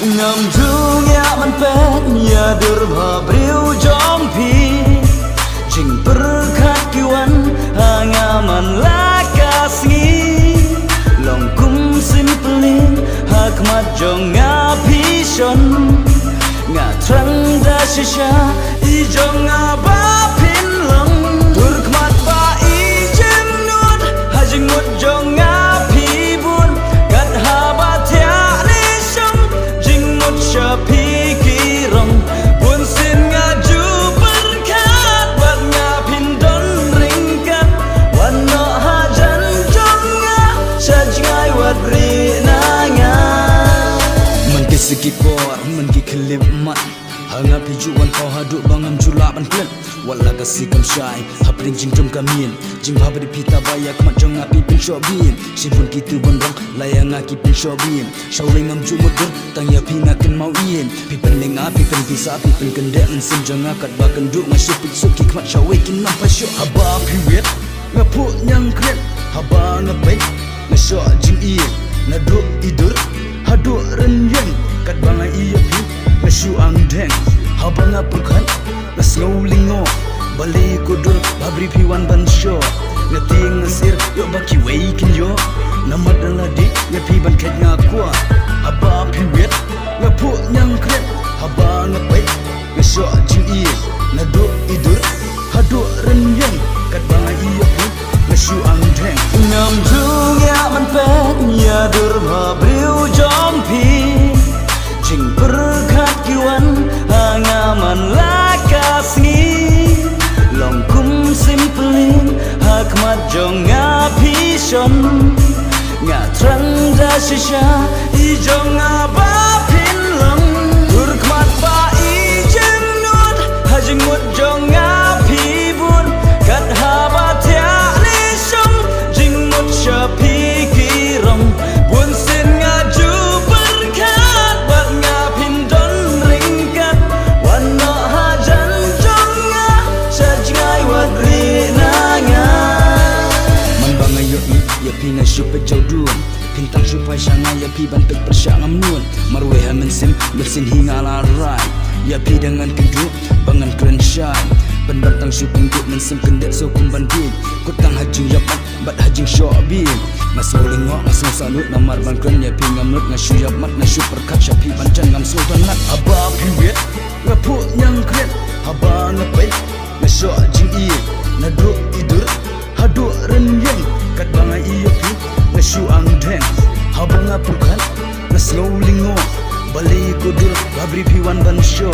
ngầm du ya man pet ya durba briu jompi jing perkat kiwan hangaman lakasngi longkum simpelin hakmat jong ngapishon ngatrang da shisha ijong ngabapin long turkmat ba ijem nut hajing mut jong ngapibun kat habat ya nisong jing mut shapikirong bun sin ngaju berkat bat ngapin don ringkat wano hajan jong nga sajngai wat rinanga menki sikipor menki kelip mat hanga pijuan kau haduk bangam julak ban klen wala kasikam syai hapling jingdom kamin jing habri pita bayak mat jong api pin shobin sibun kitu bondong layang aki pin shobin shawling am jumut dur tang ya pina ken mau ien pi penling api pen bisa api pen kendek sim jong akat bakan duk ngasupik suki mat shawekin nam pasyo haba piwet ngapu nyang kret haba ngabait ngasyo jing ien naduk idur haduk renyeng kat bangai iya pi ngasyu ang deng habang apurkan nasngaw lingo bali kudur babri piwan bansyo ngating ngasir yo baki weikin yo namad aladi ngapi ban ket ngakwa haba piwet ngapu nyang kret haba ngapait ngasyo jing iya nadu idur hadu renyeng kat bangai iya pi ngasyu ang deng ngam jung ya man pet ya dur babriu jompi jing perkat kiwan hangaman lakasngi longkum simpelin hakmat jong ngapishon ngatrang da shisha ijong ngabapin long turkmat ba ijem nut hajing mut jong ngapibun kat habat ya nisong jing mut shapikirong bun sin ngaju berkat bat ngapin don ringkat wano hajan jong nga sajngai wat rinanga manbangai yo ya pina syupa jaudu pintang syupai shangai ya pi bantek persyangam nun marwe hamen sim bersin hingga larai ya pi dengan kendu bangan keren syai pendatang syuping duk mensem kendek sokum banding kutang hajing yapat bat hajing syobin ngaso lingok ngaso salut namar ban keren ya pi ngamut ngasyu yapat ngasyu perkat syapi pancan ngam sultanat haba piwet ngapu nyang kret haba ngapait ngasyo jing iya naduk idur haduk renyeng kat bangai iya pi ngasyu ang deng haba ngapurkan ngasngaw lingo bali kudur babri piwan bansyo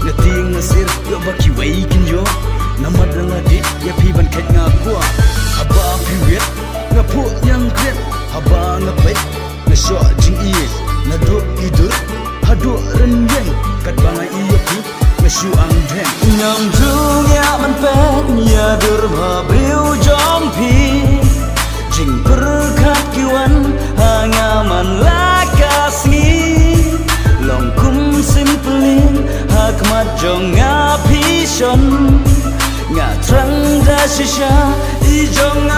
ngating ngasir yo baki weikin yo namad aladi ya pi ban ket ngakwa haba piwet ngapu nyang kret haba ngapait ngasyo jing iya naduk idur haduk renyeng kat bangai iya pi ngasyu ang deng ngam jung ya man pet ya dur babriu jompi jing perkat kiwan hangaman lakasngi longkum simpelin hakmat jong ngapishon ngatrang da shisha ijong